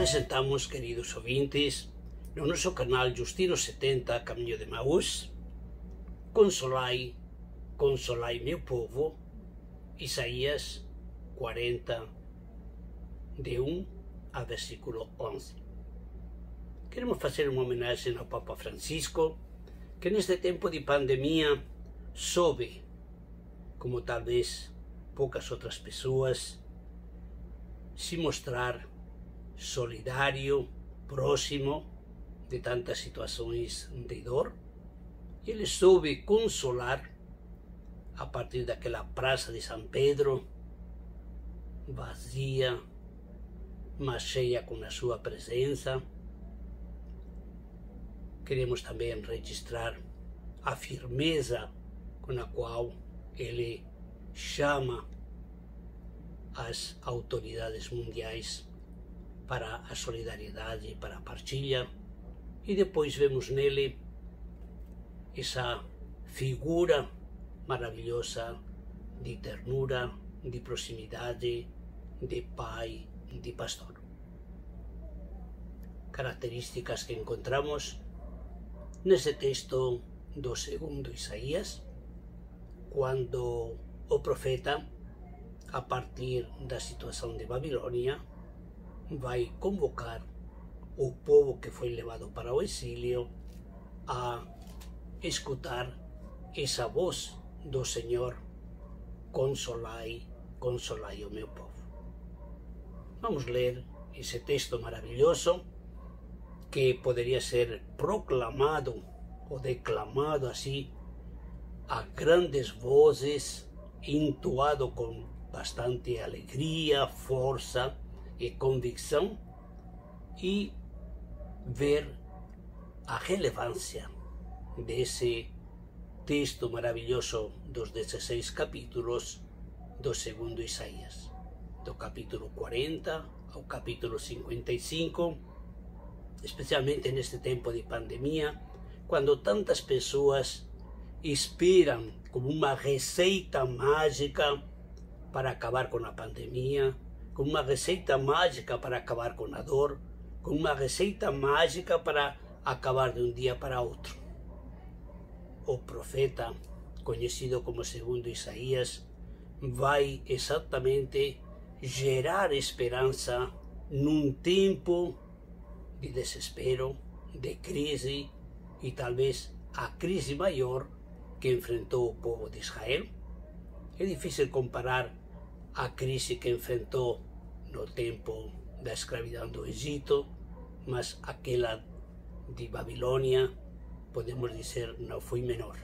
presentamos, queridos ouvintes, no noso canal Justino 70 Camiño de Maús, Consolai, consolai meu povo, Isaías 40, de 1 a versículo 11. Queremos facer unha homenaxe ao Papa Francisco, que neste tempo de pandemia soube, como talvez poucas outras persoas, se mostrar solidario, próximo de tantas situações de dor, e ele soube consolar a partir daquela praça de San Pedro, vazia, mas cheia com a sua presença. Queremos também registrar a firmeza com a qual ele chama as autoridades mundiais para a solidariedade e para a partilha, e depois vemos nele essa figura maravilhosa de ternura, de proximidade, de pai, de pastor. Características que encontramos nesse texto do segundo Isaías, quando o profeta, a partir da situação de Babilônia, vai convocar o povo que foi levado para o exílio a escutar essa voz do Senhor: consolai, consolai o meu povo. Vamos ler esse texto maravilhoso que poderia ser proclamado ou declamado assim a grandes vozes, entoado com bastante alegria, força e convicção, e ver a relevância desse texto maravilhoso dos 16 capítulos do segundo Isaías, do capítulo 40 ao capítulo 55, especialmente neste tempo de pandemia, quando tantas pessoas esperam como uma receita mágica para acabar com a pandemia, como uma receita mágica para acabar com a dor, como uma receita mágica para acabar de um dia para outro. O profeta, conhecido como segundo Isaías, vai exatamente gerar esperança num tempo de desespero, de crise, e talvez a crise maior que enfrentou o povo de Israel. É difícil comparar a crise que enfrentou no tempo da escravidão do Egito, mas aquela de Babilônia, podemos dizer, não foi menor,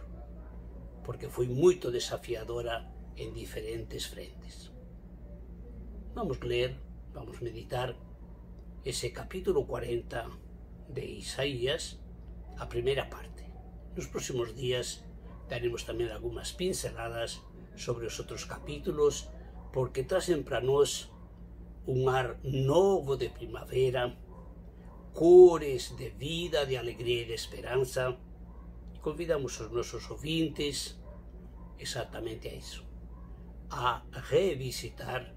porque foi muito desafiadora em diferentes frentes. Vamos ler, vamos meditar esse capítulo 40 de Isaías, a primeira parte. Nos próximos dias daremos também algumas pinceladas sobre os outros capítulos, porque trazem para nós um ar novo de primavera, cores de vida, de alegria e de esperança. E convidamos os nossos ouvintes exatamente a isso, a revisitar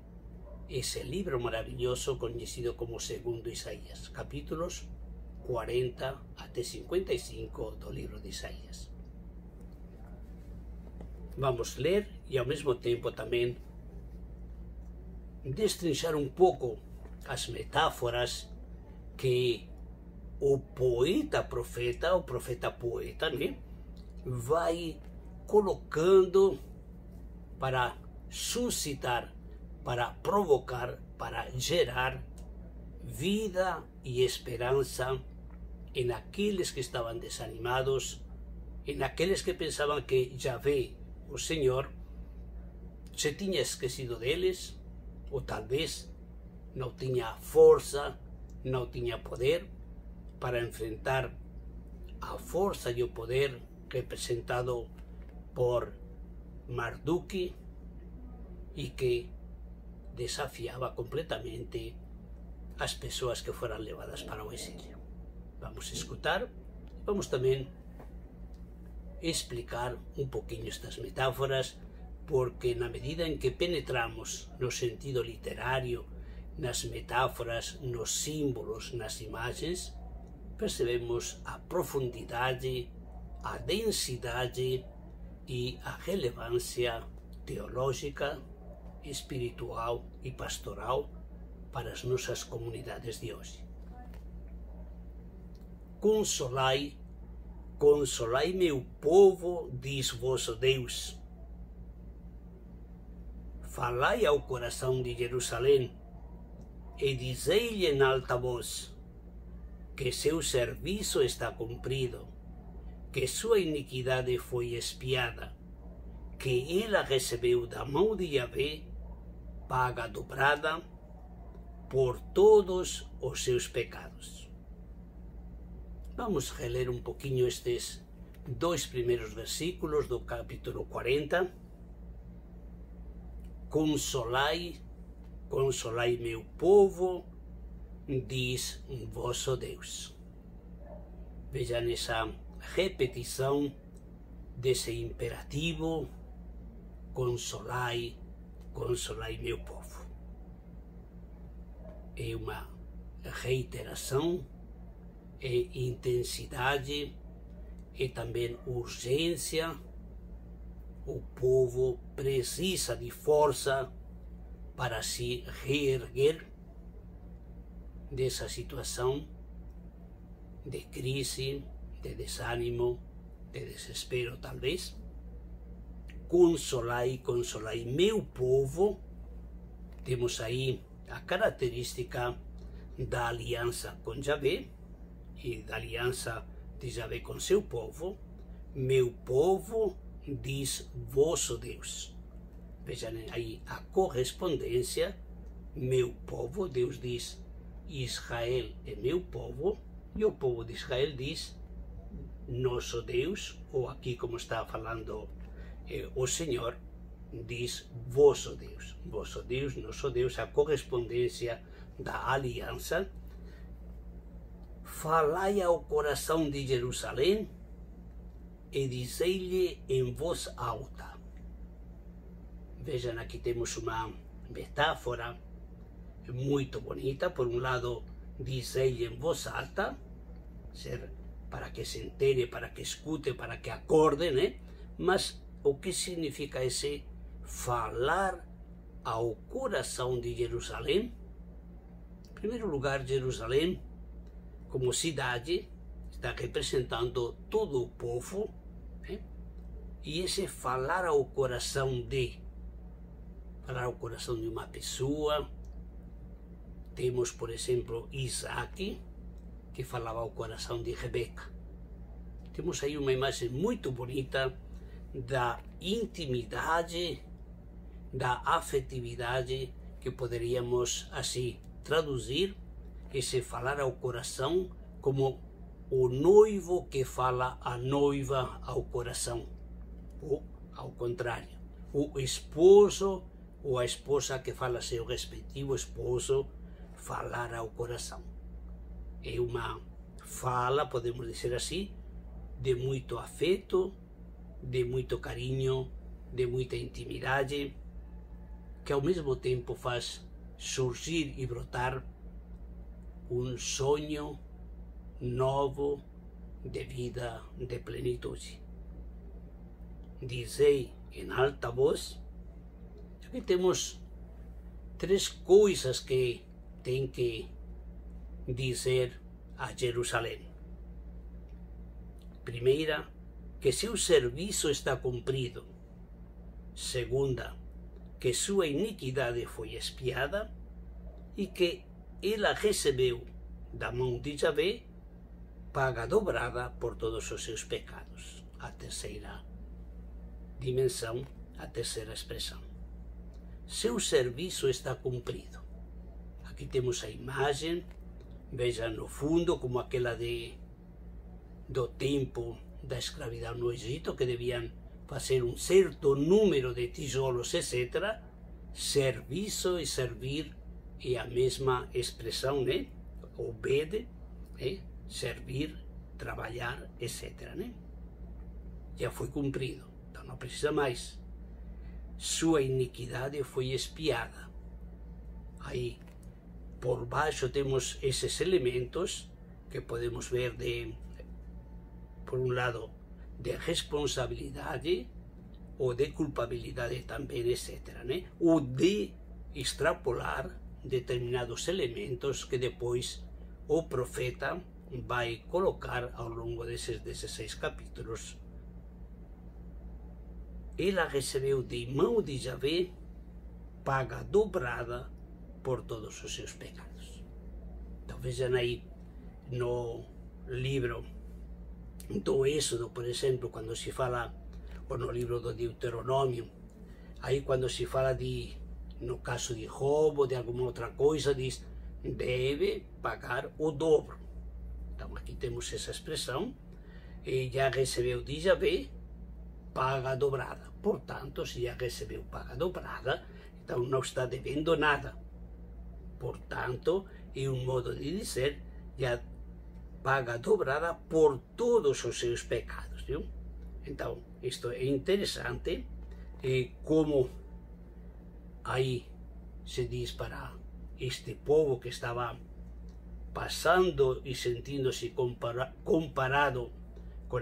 esse livro maravilhoso conhecido como segundo Isaías, capítulos 40 até 55 do livro de Isaías. Vamos ler e ao mesmo tempo também destrinchar um pouco as metáforas que o profeta poeta, né, vai colocando para suscitar, para provocar, para gerar vida e esperança em aqueles que estavam desanimados, em aqueles que pensavam que Yahvé, o Senhor, se tinha esquecido deles, ou talvez não tinha força, não tinha poder para enfrentar a força e o poder representado por Marduk, e que desafiava completamente as pessoas que foram levadas para o exílio. Vamos escutar, vamos também explicar um pouquinho estas metáforas, porque na medida em que penetramos no sentido literário nas metáforas, nos símbolos, nas imagens, percebemos a profundidade, a densidade e a relevância teológica, espiritual e pastoral para as nossas comunidades de hoje. Consolai, consolai meu povo, diz vosso Deus. Falai ao coração de Jerusalém e dizei-lhe em alta voz que seu serviço está cumprido, que sua iniquidade foi expiada, que ela recebeu da mão de Yahvé paga dobrada por todos os seus pecados. Vamos reler um pouquinho estes 2 primeiros versículos do capítulo 40. Consolai, consolai meu povo, diz vosso Deus. Veja nessa repetição desse imperativo, consolai, consolai meu povo. É uma reiteração, é intensidade, é também urgência. O povo precisa de força para se reerguer dessa situação de crise, de desânimo, de desespero talvez. Consolai, consolai meu povo. Temos aí a característica da aliança com Yahvé e da aliança de Yahvé com seu povo. Meu povo, diz vosso Deus. Vejam aí a correspondência. Meu povo, Deus diz, Israel é meu povo, e o povo de Israel diz, nosso Deus, ou aqui como está falando o Senhor, diz vosso Deus. Vosso Deus, nosso Deus, a correspondência da aliança. Falai ao coração de Jerusalém e dizei-lhe em voz alta. Vejam, aqui temos uma metáfora muito bonita. Por um lado, dizei-lhe em voz alta, para que se entere, para que escute, para que acorde, né? Mas o que significa esse falar ao coração de Jerusalém? Em primeiro lugar, Jerusalém, como cidade, está representando todo o povo, né? E esse falar ao coração de uma pessoa. Temos, por exemplo, Isaac, que falava ao coração de Rebeca. Temos aí uma imagem muito bonita da intimidade, da afetividade, que poderíamos assim traduzir esse falar ao coração como o noivo que fala a noiva ao coração, ou ao contrário, o esposo ou a esposa que fala a seu respectivo esposo falar ao coração. É uma fala, podemos dizer assim, de muito afeto, de muito carinho, de muita intimidade, que ao mesmo tempo faz surgir e brotar um sonho novo de vida, de plenitude. Dizei em alta voz. Aqui temos 3 coisas que tem que dizer a Jerusalém. Primeira, que seu serviço está cumprido. Segunda, que sua iniquidade foi expiada e que ela recebeu da mão de Yahvé paga dobrada por todos os seus pecados. A terceira dimensão, a terceira expressão. Seu serviço está cumprido. Aqui temos a imagem, veja no fundo, como aquela do tempo da escravidão no Egito, que deviam fazer um certo número de tijolos, etc. Serviço e servir é a mesma expressão, né? Obede, né? Servir, trabalhar, etc. Né? Já foi cumprido, então não precisa mais. Sua iniquidade foi expiada. Aí por baixo temos esses elementos que podemos ver por um lado, de responsabilidade ou de culpabilidade também, etc., né? Ou de extrapolar determinados elementos que depois o profeta vai colocar ao longo desses 16 capítulos. Ela recebeu de mão de Javé paga dobrada por todos os seus pecados. Então vejam aí no livro do Êxodo, por exemplo, quando se fala, ou no livro do Deuteronômio, aí quando se fala no caso de roubo, de alguma outra coisa, diz, deve pagar o dobro. Então aqui temos essa expressão, e já recebeu de Javé paga dobrada. Portanto, se já recebeu paga dobrada, então não está devendo nada. Portanto, é um modo de dizer, já paga dobrada por todos os seus pecados, viu? Então, isto é interessante, como aí se diz para este povo que estava passando e sentindo-se comparado com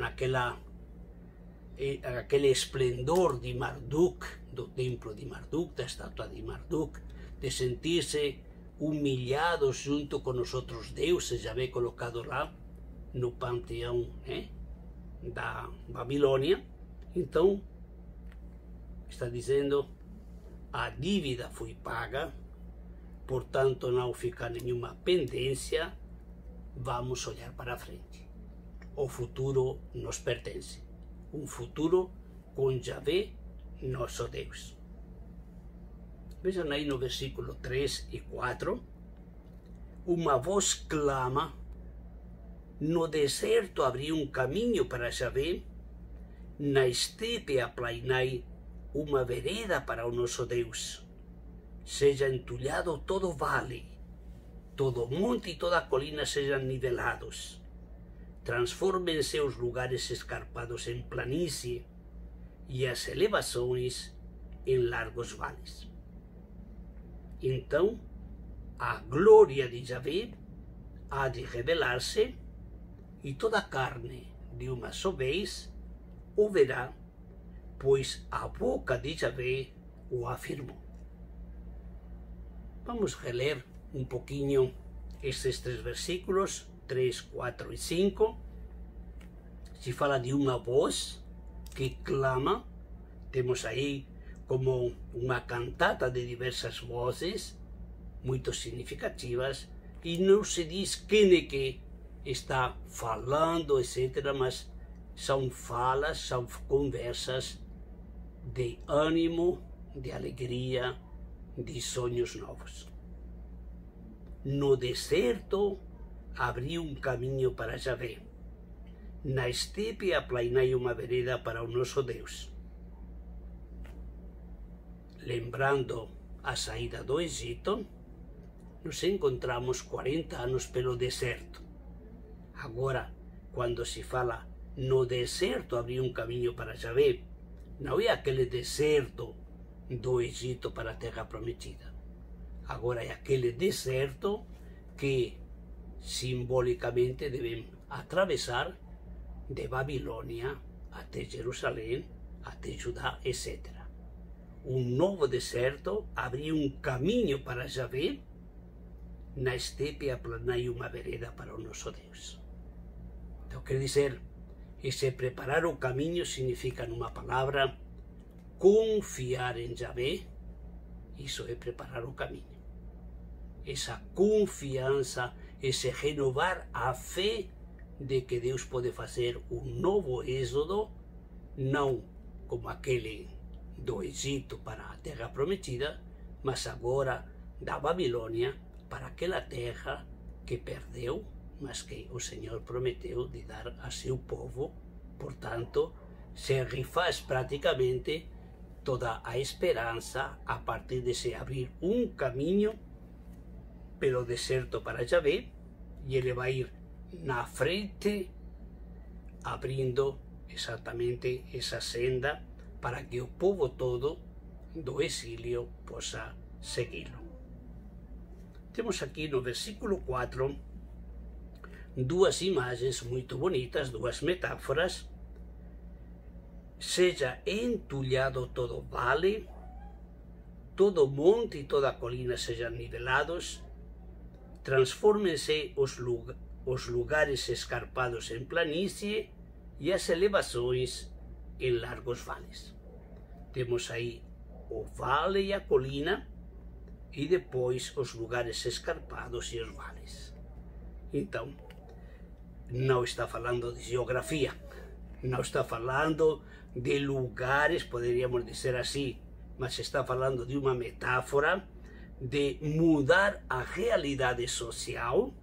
aquele esplendor de Marduk, do templo de Marduk, da estátua de Marduk, de sentir-se humilhados junto com os outros deuses, já bem colocado lá no panteão da Babilônia. Então, está dizendo, a dívida foi paga, portanto não fica nenhuma pendência, vamos olhar para frente. O futuro nos pertence, um futuro com Javé, nosso Deus. Vejam aí no versículo 3 e 4, uma voz clama, no deserto abriu um caminho para Javé, na estepe aplainai uma vereda para o nosso Deus. Seja entulhado todo vale, todo monte e toda colina sejam nivelados. Transformem-se os lugares escarpados em planície e as elevações em largos vales. Então, a glória de Javé há de revelar-se, e toda a carne de uma só vez o verá, pois a boca de Javé o afirmou. Vamos reler um pouquinho estes 3 versículos, 3, 4 e 5. Se fala de uma voz que clama, temos aí como uma cantata de diversas vozes, muito significativas, e não se diz quem é que está falando, etc., mas são falas, são conversas de ânimo, de alegria, de sonhos novos. No deserto abriu um caminho para Javé, na estepe aplainai uma vereda para o nosso Deus. Lembrando a saída do Egito, nos encontramos 40 anos pelo deserto. Agora, quando se fala no deserto abriu um caminho para Javé, não é aquele deserto do Egito para a terra prometida. Agora é aquele deserto que simbolicamente devem atravessar de Babilônia até Jerusalém, até Judá, etc. Um novo deserto abriu um caminho para Javé, na estepe aplanai uma vereda para o nosso Deus. Então quer dizer, esse preparar o caminho significa, numa palavra, confiar em Javé. Isso é preparar o caminho. Essa confiança, esse renovar a fé de que Deus pode fazer um novo êxodo, não como aquele do Egito para a terra prometida, mas agora da Babilônia para aquela terra que perdeu, mas que o Senhor prometeu de dar a seu povo. Portanto, se refaz praticamente toda a esperança a partir de se abrir um caminho pelo deserto para Javé, e ele vai ir na frente, abrindo exatamente essa senda para que o povo todo do exílio possa segui-lo. Temos aqui no versículo 4 duas imagens muito bonitas, duas metáforas. Seja entulhado todo vale, todo monte e toda colina sejam nivelados, transformem-se os lugares escarpados em planície e as elevações em largos vales. Temos aí o vale e a colina, e depois os lugares escarpados e os vales. Então, não está falando de geografia, não está falando de lugares, poderíamos dizer assim, mas está falando de uma metáfora de mudar a realidade social,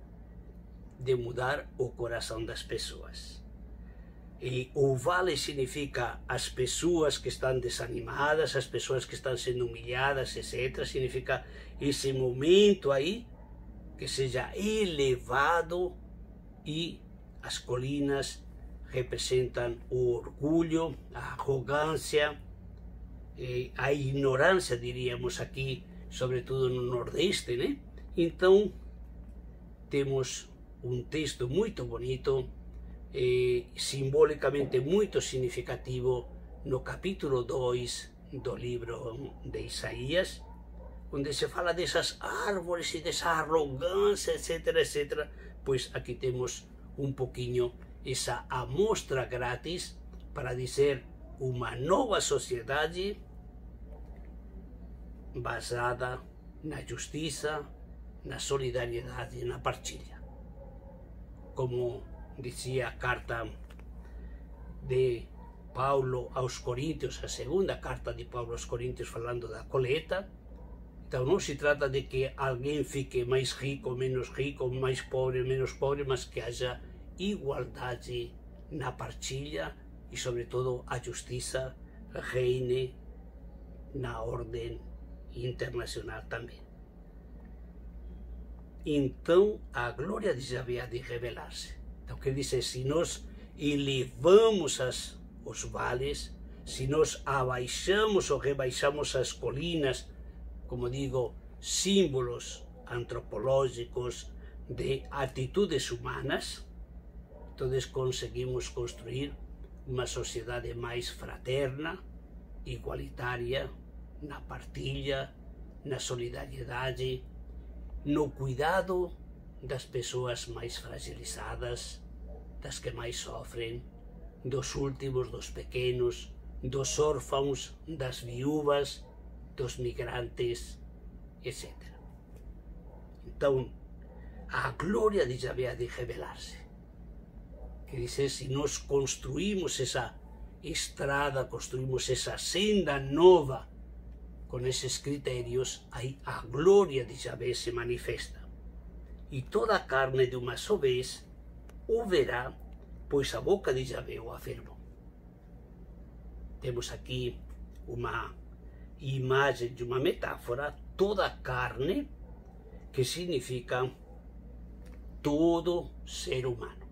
de mudar o coração das pessoas. E o vale significa as pessoas que estão desanimadas, as pessoas que estão sendo humilhadas, etc. Significa esse momento aí que seja elevado, e as colinas representam o orgulho, a arrogância, a ignorância, diríamos aqui, sobretudo no Nordeste, né? Então, temos um texto muito bonito, simbolicamente muito significativo, no capítulo 2 do livro de Isaías, onde se fala dessas árvores e dessa arrogância, etc, etc. Pois aqui temos um pouquinho essa amostra grátis para dizer uma nova sociedade basada na justiça, na solidariedade e na partilha. Como dizia a carta de Paulo aos Coríntios, a segunda carta de Paulo aos Coríntios, falando da coleta. Então não se trata de que alguém fique mais rico, menos rico, mais pobre, menos pobre, mas que haja igualdade na partilha e, sobretudo, a justiça reine na ordem internacional também. Então a glória de Yahvé há de revelar-se. Então quer dizer, se nós elevamos os vales, se nós abaixamos ou rebaixamos as colinas, como digo, símbolos antropológicos de atitudes humanas, todos conseguimos construir uma sociedade mais fraterna, igualitária, na partilha, na solidariedade, no cuidado das pessoas mais fragilizadas, das que mais sofrem, dos últimos, dos pequenos, dos órfãos, das viúvas, dos migrantes, etc. Então, a glória de Yahvé há de revelar-se. Quer dizer, se nós construímos essa estrada, construímos essa senda nova com esses critérios, aí a glória de Yahvé se manifesta. E toda a carne de uma só vez o verá, pois a boca de Yahvé o afirmou. Temos aqui uma imagem de uma metáfora, toda a carne, que significa todo ser humano.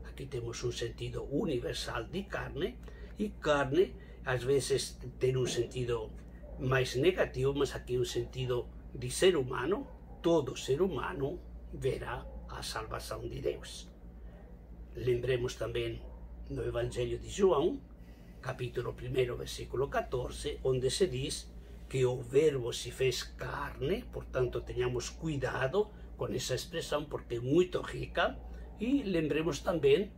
Aqui temos um sentido universal de carne, e carne às vezes tem um sentido mais negativo, mas aqui um sentido de ser humano. Todo ser humano verá a salvação de Deus. Lembremos também no Evangelho de João, capítulo 1, versículo 14, onde se diz que o verbo se fez carne, portanto tenhamos cuidado com essa expressão porque é muito rica, e lembremos também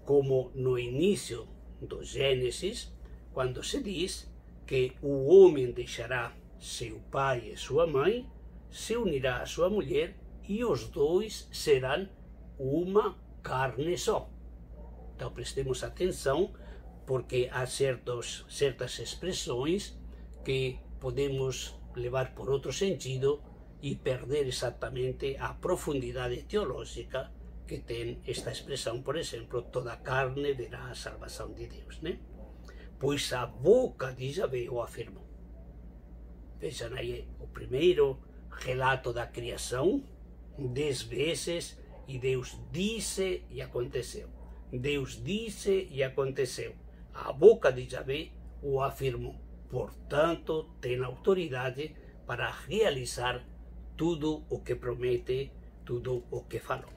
como no início do Gênesis, quando se diz que o homem deixará seu pai e sua mãe, se unirá à sua mulher e os dois serão uma carne só. Então prestemos atenção, porque há certas expressões que podemos levar por outro sentido e perder exatamente a profundidade teológica que tem esta expressão. Por exemplo, toda carne verá a salvação de Deus, né? Pois a boca de Yahvé o afirmou. Vejam aí o primeiro relato da criação, 10 vezes, e Deus disse e aconteceu. Deus disse e aconteceu. A boca de Yahvé o afirmou. Portanto, tem autoridade para realizar tudo o que promete, tudo o que falou.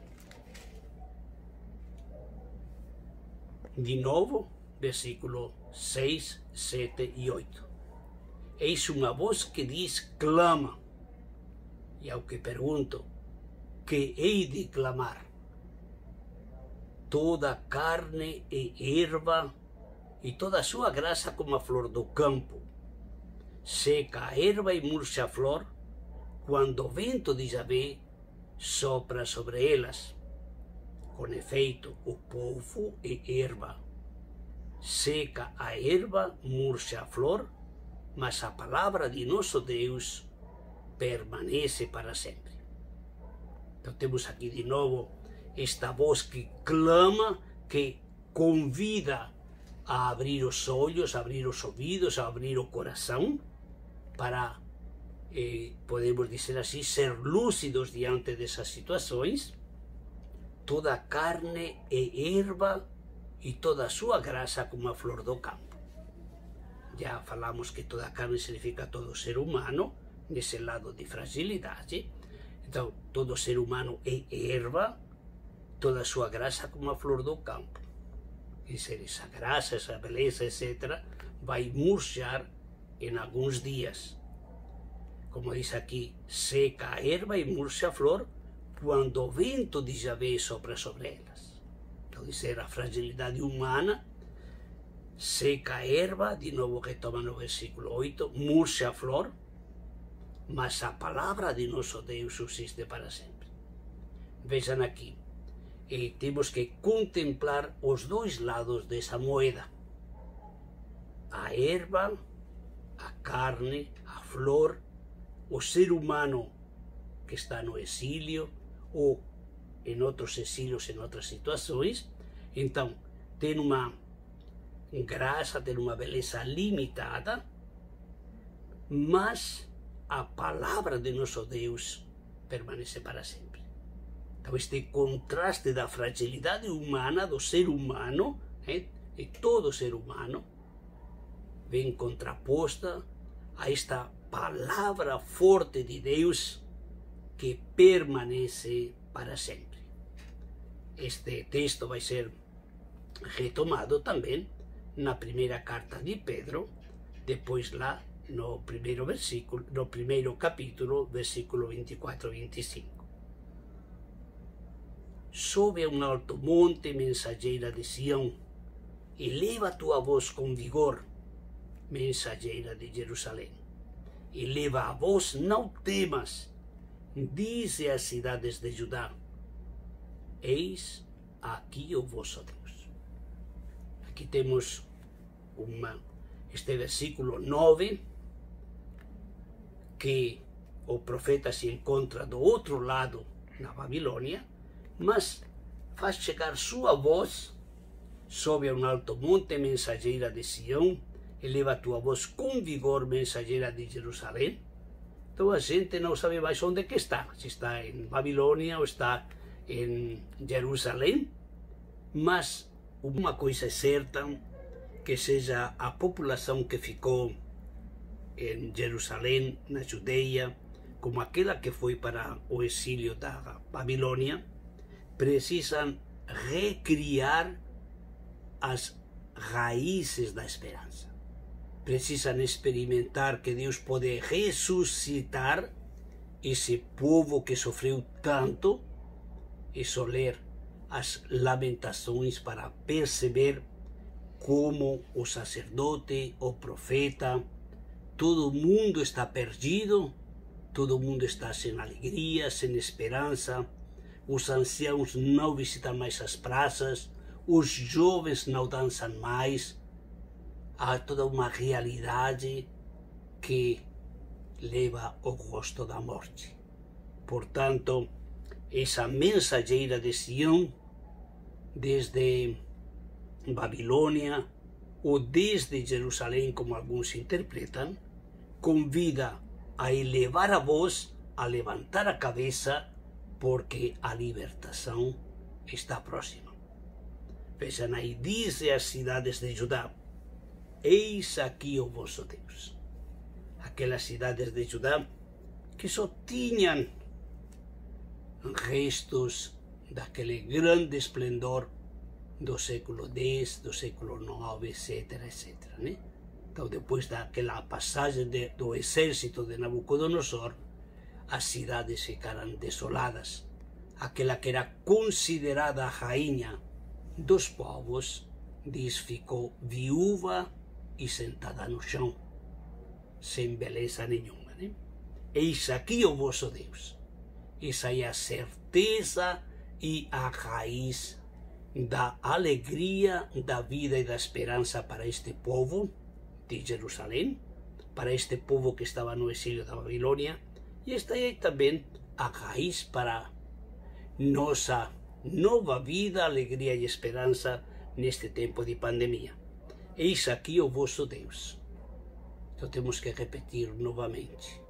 De novo, versículo 6, 7 e 8. Eis uma voz que diz, clama. E ao que pergunto, que hei de clamar? Toda a carne é erva, e toda a sua graça como a flor do campo. Seca a erva e murcha a flor, quando o vento de Javé sopra sobre elas. Com efeito, o povo é erva. Seca a erva, murcha a flor, mas a palavra de nosso Deus permanece para sempre. Então temos aqui de novo esta voz que clama, que convida a abrir os olhos, a abrir os ouvidos, a abrir o coração, para, podemos dizer assim, ser lúcidos diante dessas situações. Toda a carne é erva e toda a sua graça como a flor do campo. Já falamos que toda a carne significa todo ser humano, nesse lado de fragilidade. Então, todo ser humano é erva, toda a sua graça como a flor do campo. E ser essa graça, essa beleza, etc., vai murchar em alguns dias. Como diz aqui, seca a erva e murcha a flor, quando o vento de Javé sopra sobre elas. Então, dizer a fragilidade humana, seca a erva, de novo retoma no versículo 8, murcha a flor, mas a palavra de nosso Deus subsiste para sempre. Vejam aqui, temos que contemplar os dois lados dessa moeda. A erva, a carne, a flor, o ser humano que está no exílio ou em outros exílios, em outras situações. Então, tem uma graça, tem uma beleza limitada, mas a palavra de nosso Deus permanece para sempre. Então, este contraste da fragilidade humana, do ser humano, de todo ser humano, vem contraposta a esta palavra forte de Deus que permanece para sempre. Este texto vai ser retomado também na primeira carta de Pedro, depois lá no primeiro versículo, no primeiro capítulo, versículo 24 e 25. Sobe a um alto monte, mensageira de Sião, eleva tua voz com vigor, mensageira de Jerusalém. Eleva a voz, não temas, dize às cidades de Judá, eis aqui o vosso Deus. Aqui temos este versículo 9, que o profeta se encontra do outro lado, na Babilônia, mas faz chegar sua voz, sobe a um alto monte, mensageira de Sião, eleva a tua voz com vigor, mensageira de Jerusalém. Então a gente não sabe mais onde que está, se está em Babilônia ou está em Jerusalém, mas uma coisa é certa, que seja a população que ficou em Jerusalém, na Judeia, como aquela que foi para o exílio da Babilônia, precisam recriar as raízes da esperança. Precisam experimentar que Deus pode ressuscitar esse povo que sofreu tanto, e só ler as lamentações para perceber como o sacerdote, o profeta, todo mundo está perdido, todo mundo está sem alegria, sem esperança, os anciãos não visitam mais as praças, os jovens não dançam mais. Há toda uma realidade que leva ao gosto da morte. Portanto, essa mensageira de Sião, desde Babilônia ou desde Jerusalém, como alguns interpretam, convida a elevar a voz, a levantar a cabeça, porque a libertação está próxima. Vejam aí, diz às cidades de Judá, eis aqui o vosso Deus. Aquelas cidades de Judá que só tinham restos daquele grande esplendor do século X, do século IX, etc, etc, né? Então, depois daquela passagem do exército de Nabucodonosor, as cidades ficaram desoladas. Aquela que era considerada a rainha dos povos, diz, ficou viúva e sentada no chão, sem beleza nenhuma, né? Eis aqui o vosso Deus. Essa é a certeza e a raiz da alegria, da vida e da esperança para este povo de Jerusalém, para este povo que estava no exílio da Babilônia, e esta é também a raiz para nossa nova vida, alegria e esperança neste tempo de pandemia. Eis aqui o vosso Deus. Então temos que repetir novamente.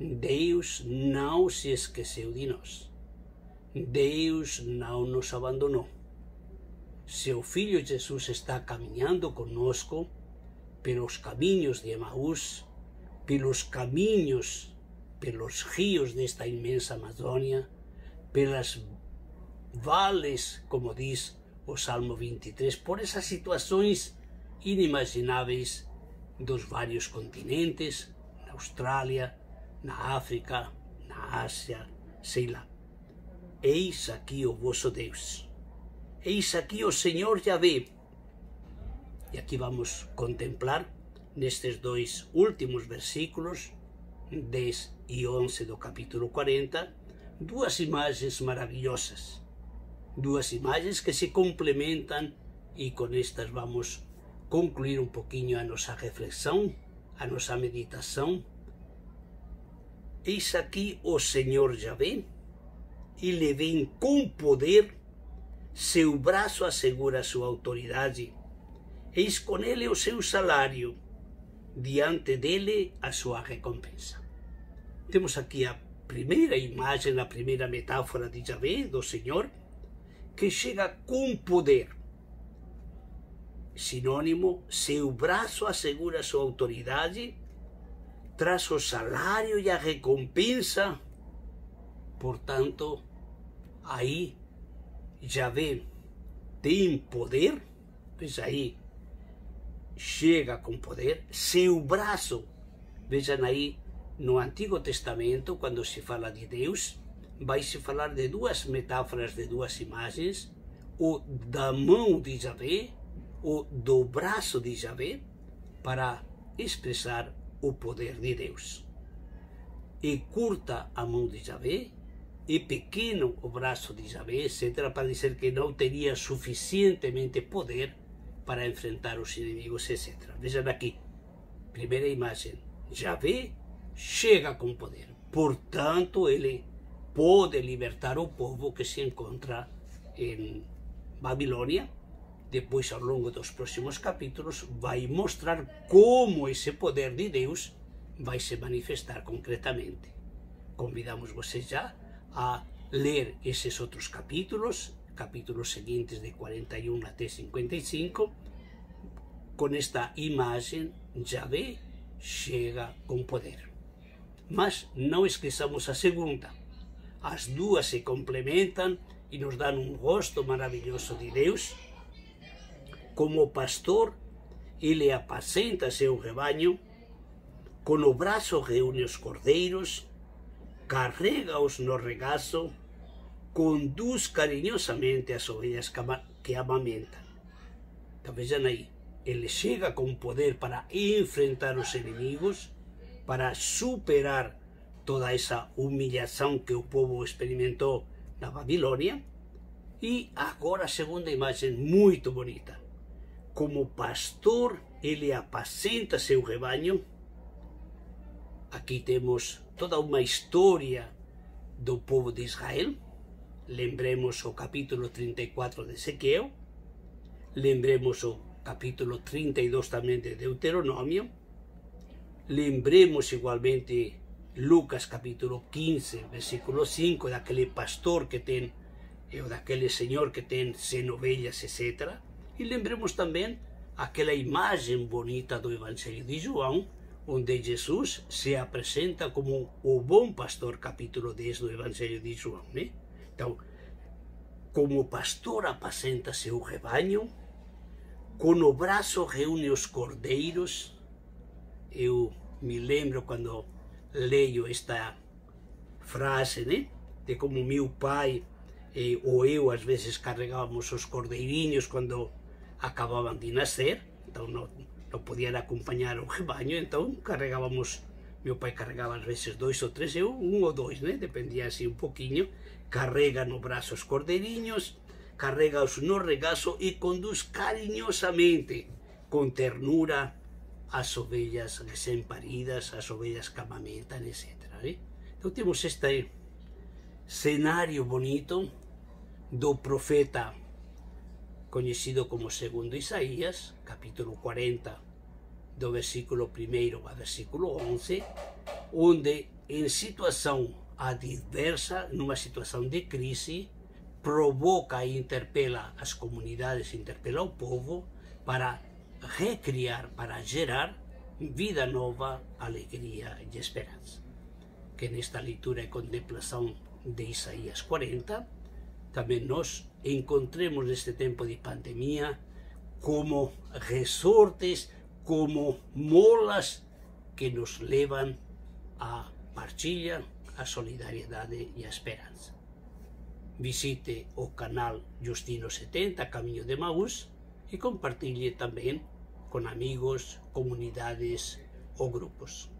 Deus não se esqueceu de nós. Deus não nos abandonou. Seu Filho Jesus está caminhando conosco pelos caminhos de Emaús, pelos caminhos, pelos rios desta imensa Amazônia, pelas vales, como diz o Salmo 23, por essas situações inimagináveis dos vários continentes, na Austrália, na África, na Ásia, sei lá. Eis aqui o vosso Deus. Eis aqui o Senhor Yahvé. E aqui vamos contemplar, nestes dois últimos versículos, 10 e 11 do capítulo 40, duas imagens maravilhosas. Duas imagens que se complementam e com estas vamos concluir um pouquinho a nossa reflexão, a nossa meditação. Eis aqui o Senhor Yahvé, ele vem com poder, seu braço assegura a sua autoridade, eis com ele o seu salário, diante dele a sua recompensa. Temos aqui a primeira imagem, a primeira metáfora de Yahvé, do Senhor, que chega com poder. Sinônimo, seu braço assegura a sua autoridade, traz o salário e a recompensa. Portanto, aí Yahvé tem poder, veja aí, chega com poder, seu braço, vejam aí, no Antigo Testamento, quando se fala de Deus, vai se falar de duas metáforas, de duas imagens, o da mão de Yahvé, o do braço de Yahvé, para expressar o poder de Deus. É curta a mão de Yahvé, é pequeno o braço de Yahvé, etc., para dizer que não teria suficientemente poder para enfrentar os inimigos, etc. Vejam aqui, primeira imagem, Yahvé chega com poder, portanto ele pode libertar o povo que se encontra em Babilônia. Depois, ao longo dos próximos capítulos, vai mostrar como esse poder de Deus vai se manifestar concretamente. Convidamos vocês já a ler esses outros capítulos seguintes de 41 até 55, com esta imagem, Yahvé chega com poder. Mas não esqueçamos a segunda. As duas se complementam e nos dão um rosto maravilhoso de Deus. Como pastor, ele apacenta seu rebanho, com o braço reúne os cordeiros, carrega-os no regaço, conduz carinhosamente as ovelhas que amamentam. Então vejam aí, ele chega com poder para enfrentar os inimigos, para superar toda essa humilhação que o povo experimentou na Babilônia. E agora a segunda imagem muito bonita. Como pastor, ele apacenta seu rebanho. Aqui temos toda uma história do povo de Israel. Lembremos o capítulo 34 de Ezequiel. Lembremos o capítulo 32 também de Deuteronômio. Lembremos igualmente Lucas capítulo 15, versículo 5, daquele pastor que tem, ou daquele senhor que tem 100 ovelhas, etc. E lembremos também aquela imagem bonita do Evangelho de João, onde Jesus se apresenta como o bom pastor, capítulo 10 do Evangelho de João, né? Então, como pastor apacenta seu rebanho, com o braço reúne os cordeiros. Eu me lembro quando leio esta frase, né? De como meu pai ou eu às vezes carregávamos os cordeirinhos quando acabavam de nascer, então não podiam acompanhar o rebanho, então carregávamos, meu pai carregava às vezes 2 ou 3, eu 1 ou 2, né? Dependia assim um pouquinho, carrega no braço os cordeirinhos, carrega-os no regaço e conduz carinhosamente, com ternura, as ovelhas recém-paridas, as ovelhas que amamentam, etc. Né? Então temos este cenário bonito do profeta conhecido como segundo Isaías, capítulo 40, do versículo 1 ao versículo 11, onde em situação adversa, numa situação de crise, provoca e interpela as comunidades, interpela o povo para recriar, para gerar vida nova, alegria e esperança. Que nesta leitura e contemplação de Isaías 40, também nós encontremos neste tempo de pandemia como resortes, como molas que nos levam à partilha, à solidariedade e à esperança. Visite o canal Justino 70, Caminho de Emaús, e compartilhe também com amigos, comunidades ou grupos.